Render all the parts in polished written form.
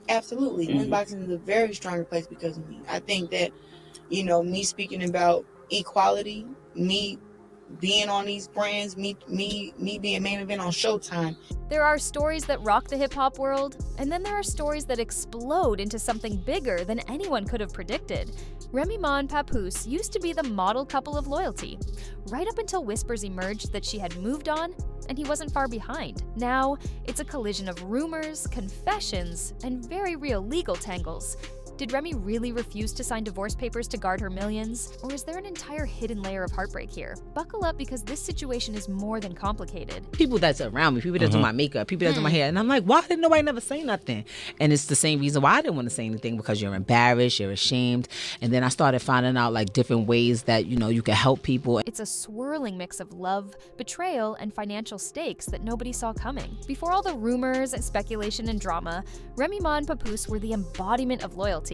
Absolutely. Inboxing is a very strong place because of me. I think that, me speaking about equality, me being on these brands, me being main event on Showtime. There are stories that rock the hip-hop world, and then there are stories that explode into something bigger than anyone could have predicted. Remy Ma and Papoose used to be the model couple of loyalty, right up until whispers emerged that she had moved on and he wasn't far behind. Now, it's a collision of rumors, confessions, and very real legal tangles. Did Remy really refuse to sign divorce papers to guard her millions? Or is there an entire hidden layer of heartbreak here? Buckle up because this situation is more than complicated. People that's around me, people that do my makeup, people that do my hair, and I'm like, why didn't nobody never say nothing? And it's the same reason why I didn't want to say anything, because you're embarrassed, you're ashamed. And then I started finding out like different ways that, you can help people. It's a swirling mix of love, betrayal, and financial stakes that nobody saw coming. Before all the rumors, speculation, and drama, Remy Ma and Papoose were the embodiment of loyalty.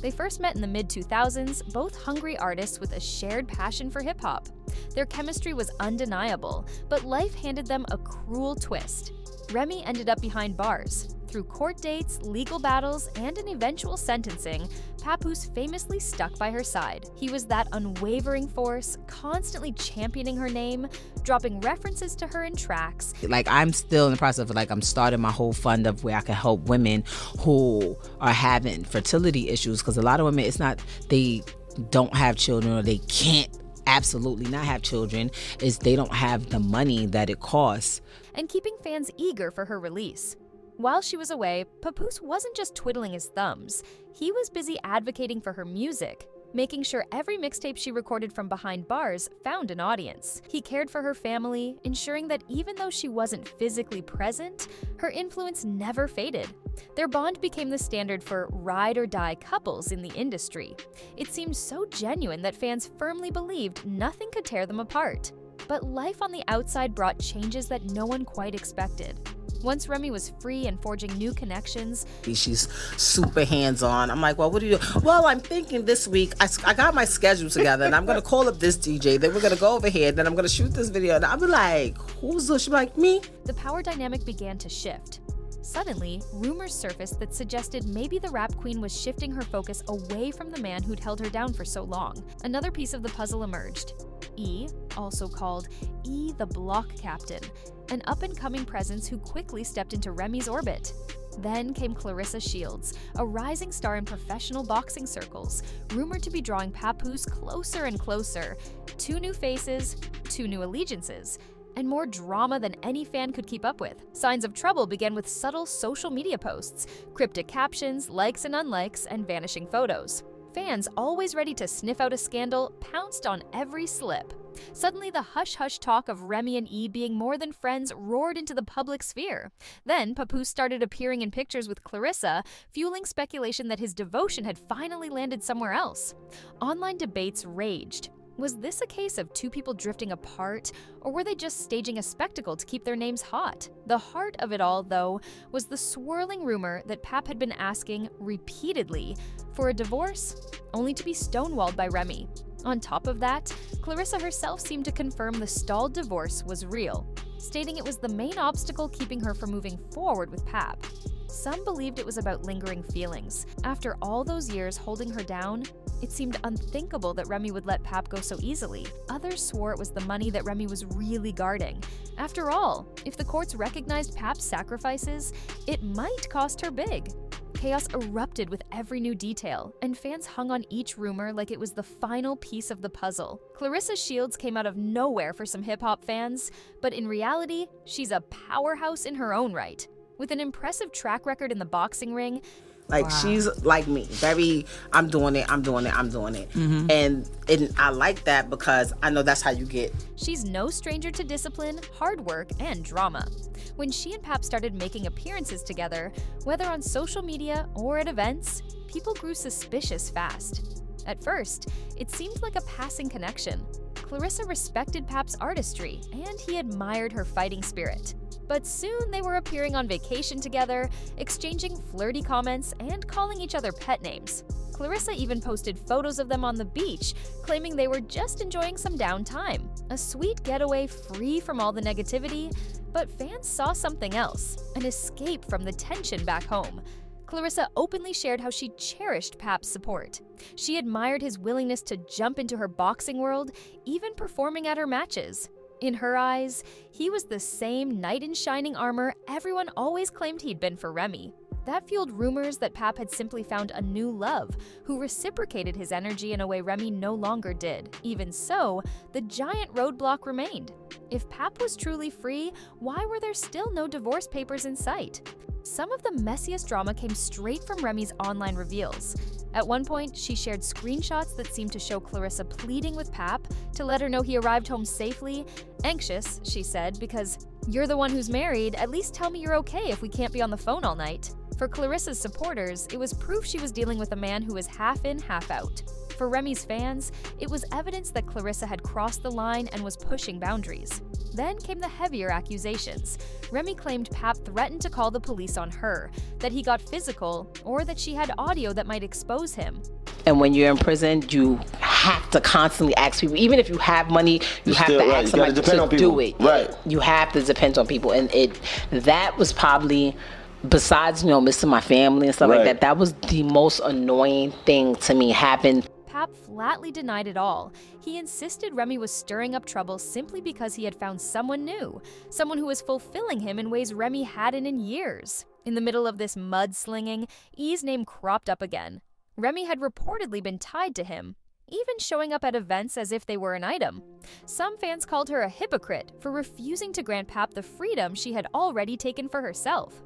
They first met in the mid-2000s, both hungry artists with a shared passion for hip-hop. Their chemistry was undeniable, but life handed them a cruel twist. Remy ended up behind bars. Through court dates, legal battles, and an eventual sentencing, Papoose famously stuck by her side. He was that unwavering force, constantly championing her name, dropping references to her in tracks. Like, I'm still in the process of I'm starting my whole fund of where I can help women who are having fertility issues, because a lot of women, it's not they don't have children or they can't absolutely not have children, is they don't have the money that it costs. And keeping fans eager for her release. While she was away, Papoose wasn't just twiddling his thumbs. He was busy advocating for her music, making sure every mixtape she recorded from behind bars found an audience. He cared for her family, ensuring that even though she wasn't physically present, her influence never faded. Their bond became the standard for ride-or-die couples in the industry. It seemed so genuine that fans firmly believed nothing could tear them apart. But life on the outside brought changes that no one quite expected. Once Remy was free and forging new connections, she's super hands-on. I'm like, well, what do you do? Well, I'm thinking this week, I got my schedule together, and I'm going to call up this DJ, then we're going to go over here, then I'm going to shoot this video. And I'll be like, who's this? She'll be like, me? The power dynamic began to shift. Suddenly, rumors surfaced that suggested maybe the rap queen was shifting her focus away from the man who'd held her down for so long. Another piece of the puzzle emerged. E, also called E the Block Captain, an up-and-coming presence who quickly stepped into Remy's orbit. Then came Clarissa Shields, a rising star in professional boxing circles, rumored to be drawing Papoose closer and closer. 2 new faces, 2 new allegiances, and more drama than any fan could keep up with. Signs of trouble began with subtle social media posts, cryptic captions, likes and unlikes, and vanishing photos. Fans, always ready to sniff out a scandal, pounced on every slip. Suddenly, the hush-hush talk of Remy and E being more than friends roared into the public sphere. Then, Papoose started appearing in pictures with Clarissa, fueling speculation that his devotion had finally landed somewhere else. Online debates raged. Was this a case of 2 people drifting apart, or were they just staging a spectacle to keep their names hot? The heart of it all, though, was the swirling rumor that Pap had been asking repeatedly for a divorce, only to be stonewalled by Remy. On top of that, Clarissa herself seemed to confirm the stalled divorce was real, stating it was the main obstacle keeping her from moving forward with Pap. Some believed it was about lingering feelings. After all those years holding her down, it seemed unthinkable that Remy would let Pap go so easily. Others swore it was the money that Remy was really guarding. After all, if the courts recognized Pap's sacrifices, it might cost her big. Chaos erupted with every new detail, and fans hung on each rumor like it was the final piece of the puzzle. Clarissa Shields came out of nowhere for some hip-hop fans, but in reality, she's a powerhouse in her own right. With an impressive track record in the boxing ring, she's like me, very, I'm doing it. And I like that because I know that's how you get. She's no stranger to discipline, hard work, and drama. When she and Pap started making appearances together, whether on social media or at events, people grew suspicious fast. At first, it seemed like a passing connection. Clarissa respected Pap's artistry, and he admired her fighting spirit. But soon they were appearing on vacation together, exchanging flirty comments, and calling each other pet names. Clarissa even posted photos of them on the beach, claiming they were just enjoying some downtime. A sweet getaway free from all the negativity, but fans saw something else, an escape from the tension back home. Clarissa openly shared how she cherished Pap's support. She admired his willingness to jump into her boxing world, even performing at her matches. In her eyes, he was the same knight in shining armor everyone always claimed he'd been for Remy. That fueled rumors that Pap had simply found a new love, who reciprocated his energy in a way Remy no longer did. Even so, the giant roadblock remained. If Pap was truly free, why were there still no divorce papers in sight? Some of the messiest drama came straight from Remy's online reveals. At one point, she shared screenshots that seemed to show Clarissa pleading with Pap to let her know he arrived home safely. Anxious, she said, because "You're the one who's married, at least tell me you're okay if we can't be on the phone all night." For Clarissa's supporters, it was proof she was dealing with a man who was half in, half out. For Remy's fans, it was evidence that Clarissa had crossed the line and was pushing boundaries. Then came the heavier accusations. Remy claimed Pap threatened to call the police on her, that he got physical, or that she had audio that might expose him. And when you're in prison, you have to constantly ask people. Even if you have money, you have to ask somebody to do it. Right. You have to depend on people. And that was probably, besides, missing my family and stuff like that, that was the most annoying thing to me happened. Pap flatly denied it all. He insisted Remy was stirring up trouble simply because he had found someone new, someone who was fulfilling him in ways Remy hadn't in years. In the middle of this mudslinging, E's name cropped up again. Remy had reportedly been tied to him, even showing up at events as if they were an item. Some fans called her a hypocrite for refusing to grant Pap the freedom she had already taken for herself.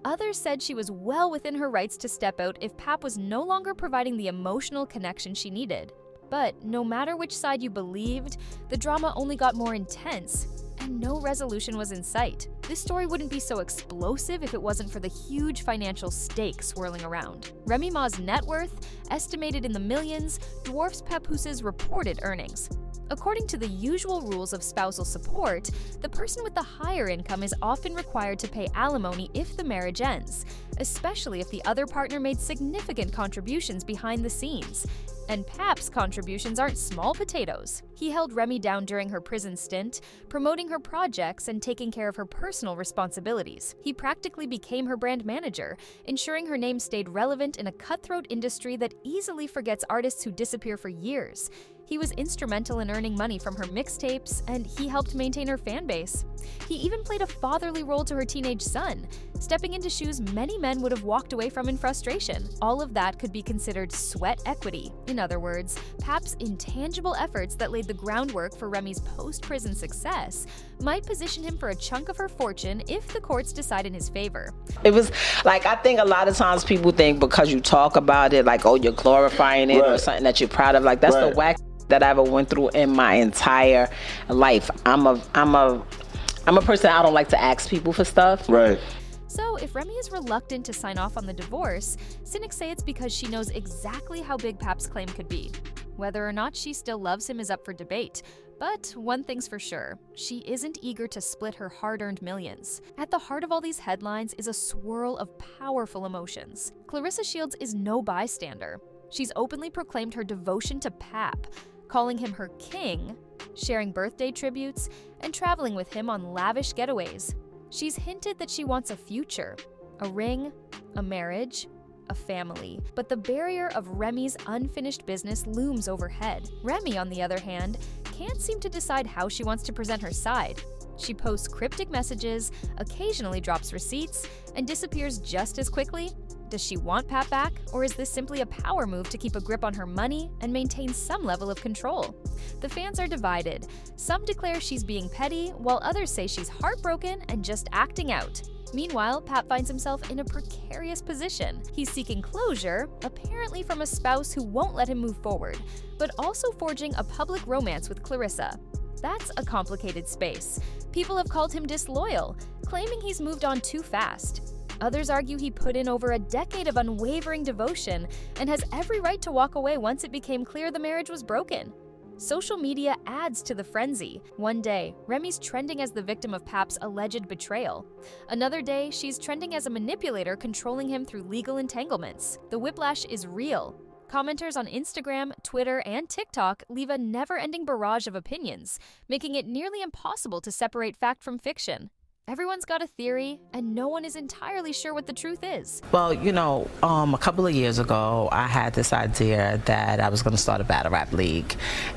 Others said she was well within her rights to step out if Pap was no longer providing the emotional connection she needed. But no matter which side you believed, the drama only got more intense, and no resolution was in sight. This story wouldn't be so explosive if it wasn't for the huge financial stakes swirling around. Remy Ma's net worth, estimated in the millions, dwarfs Papoose's reported earnings. According to the usual rules of spousal support, the person with the higher income is often required to pay alimony if the marriage ends, especially if the other partner made significant contributions behind the scenes. And Pap's contributions aren't small potatoes. He held Remy down during her prison stint, promoting her projects and taking care of her personal responsibilities. He practically became her brand manager, ensuring her name stayed relevant in a cutthroat industry that easily forgets artists who disappear for years. He was instrumental in earning money from her mixtapes, and he helped maintain her fan base. He even played a fatherly role to her teenage son, stepping into shoes many men would have walked away from in frustration. All of that could be considered sweat equity. In other words, Pap's intangible efforts that laid the groundwork for Remy's post-prison success might position him for a chunk of her fortune if the courts decide in his favor. It was like, I think a lot of times people think because you talk about it, like, oh, you're glorifying it or something that you're proud of. Like, that's the whack that I ever went through in my entire life. I'm a person, I don't like to ask people for stuff. Right. So if Remy is reluctant to sign off on the divorce, cynics say it's because she knows exactly how big Pap's claim could be. Whether or not she still loves him is up for debate. But one thing's for sure, she isn't eager to split her hard-earned millions. At the heart of all these headlines is a swirl of powerful emotions. Clarissa Shields is no bystander. She's openly proclaimed her devotion to Pap, calling him her king, sharing birthday tributes, and traveling with him on lavish getaways. She's hinted that she wants a future, a ring, a marriage, a family. But the barrier of Remy's unfinished business looms overhead. Remy, on the other hand, can't seem to decide how she wants to present her side. She posts cryptic messages, occasionally drops receipts, and disappears just as quickly. Does she want Pap back, or is this simply a power move to keep a grip on her money and maintain some level of control? The fans are divided. Some declare she's being petty, while others say she's heartbroken and just acting out. Meanwhile, Pap finds himself in a precarious position. He's seeking closure, apparently from a spouse who won't let him move forward, but also forging a public romance with Clarissa. That's a complicated space. People have called him disloyal, claiming he's moved on too fast. Others argue he put in over a decade of unwavering devotion and has every right to walk away once it became clear the marriage was broken. Social media adds to the frenzy. One day, Remy's trending as the victim of Pap's alleged betrayal. Another day, she's trending as a manipulator controlling him through legal entanglements. The whiplash is real. Commenters on Instagram, Twitter, and TikTok leave a never-ending barrage of opinions, making it nearly impossible to separate fact from fiction. Everyone's got a theory, and no one is entirely sure what the truth is. Well, a couple of years ago, I had this idea that I was going to start a battle rap league.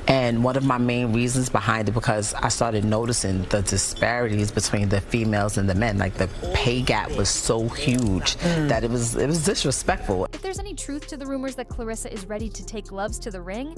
And one of my main reasons behind it, because I started noticing the disparities between the females and the men. Like, the pay gap was so huge that it was disrespectful. If there's any truth to the rumors that Clarissa is ready to take gloves to the ring,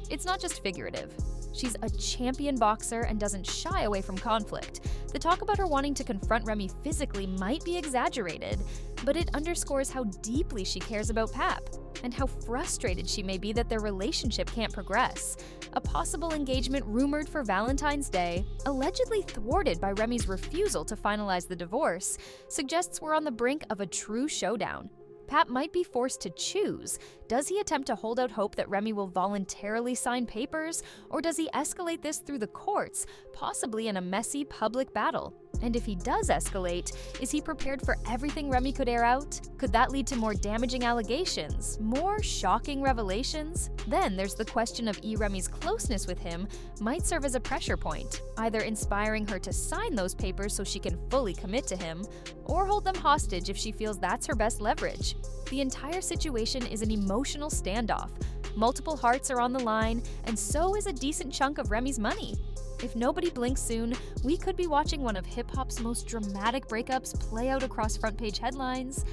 it's not just figurative. She's a champion boxer and doesn't shy away from conflict. The talk about her wanting to confront Remy physically might be exaggerated, but it underscores how deeply she cares about Pap and how frustrated she may be that their relationship can't progress. A possible engagement rumored for Valentine's Day, allegedly thwarted by Remy's refusal to finalize the divorce, suggests we're on the brink of a true showdown. Pap might be forced to choose. Does he attempt to hold out hope that Remy will voluntarily sign papers, or does he escalate this through the courts, possibly in a messy public battle? And if he does escalate, is he prepared for everything Remy could air out? Could that lead to more damaging allegations, more shocking revelations? Then there's the question of Remy's closeness with him might serve as a pressure point, either inspiring her to sign those papers so she can fully commit to him, or hold them hostage if she feels that's her best leverage. The entire situation is an emotional standoff. Multiple hearts are on the line, and so is a decent chunk of Remy's money. If nobody blinks soon, we could be watching one of hip-hop's most dramatic breakups play out across front-page headlines.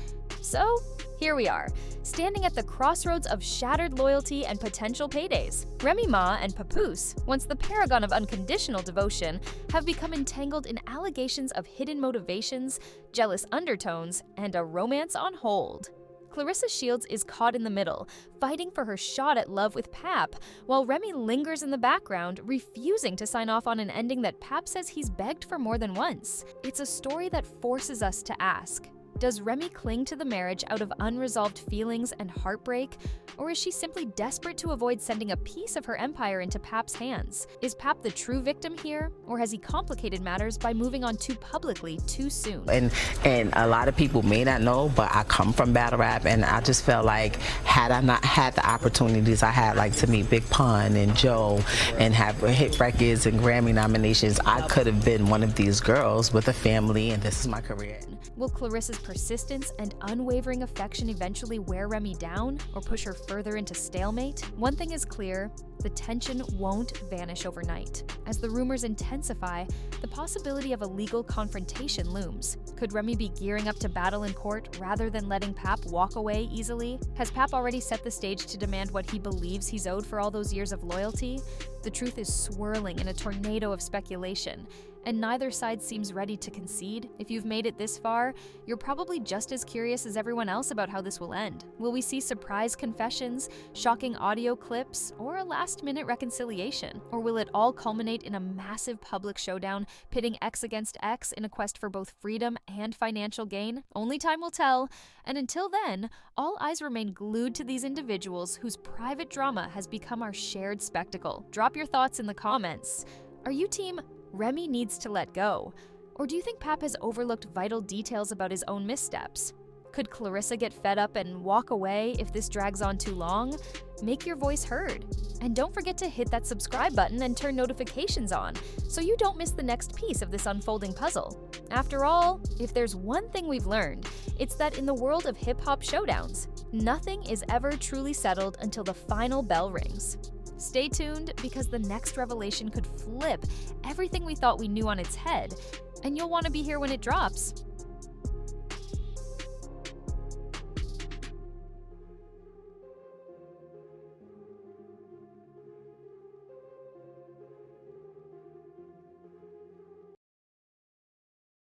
So, here we are, standing at the crossroads of shattered loyalty and potential paydays. Remy Ma and Papoose, once the paragon of unconditional devotion, have become entangled in allegations of hidden motivations, jealous undertones, and a romance on hold. Clarissa Shields is caught in the middle, fighting for her shot at love with Pap, while Remy lingers in the background, refusing to sign off on an ending that Pap says he's begged for more than once. It's a story that forces us to ask, does Remy cling to the marriage out of unresolved feelings and heartbreak, or is she simply desperate to avoid sending a piece of her empire into Pap's hands? Is Pap the true victim here, or has he complicated matters by moving on too publicly too soon? And a lot of people may not know, but I come from battle rap, and I just felt like had I not had the opportunities I had, like to meet Big Pun and Joe and have hit records and Grammy nominations, I could have been one of these girls with a family, and this is my career. Will Clarissa's persistence and unwavering affection eventually wear Remy down or push her further into stalemate? One thing is clear, the tension won't vanish overnight. As the rumors intensify, the possibility of a legal confrontation looms. Could Remy be gearing up to battle in court rather than letting Pap walk away easily? Has Pap already set the stage to demand what he believes he's owed for all those years of loyalty? The truth is swirling in a tornado of speculation, and neither side seems ready to concede. If you've made it this far, you're probably just as curious as everyone else about how this will end. Will we see surprise confessions, shocking audio clips, or a last-minute reconciliation? Or will it all culminate in a massive public showdown, pitting X against X in a quest for both freedom and financial gain? Only time will tell, and until then, all eyes remain glued to these individuals whose private drama has become our shared spectacle. Drop your thoughts in the comments. Are you team Remy needs to let go? Or do you think Pap has overlooked vital details about his own missteps? Could Clarissa get fed up and walk away if this drags on too long? Make your voice heard. And don't forget to hit that subscribe button and turn notifications on so you don't miss the next piece of this unfolding puzzle. After all, if there's one thing we've learned, it's that in the world of hip-hop showdowns, nothing is ever truly settled until the final bell rings. Stay tuned, because the next revelation could flip everything we thought we knew on its head, and you'll want to be here when it drops.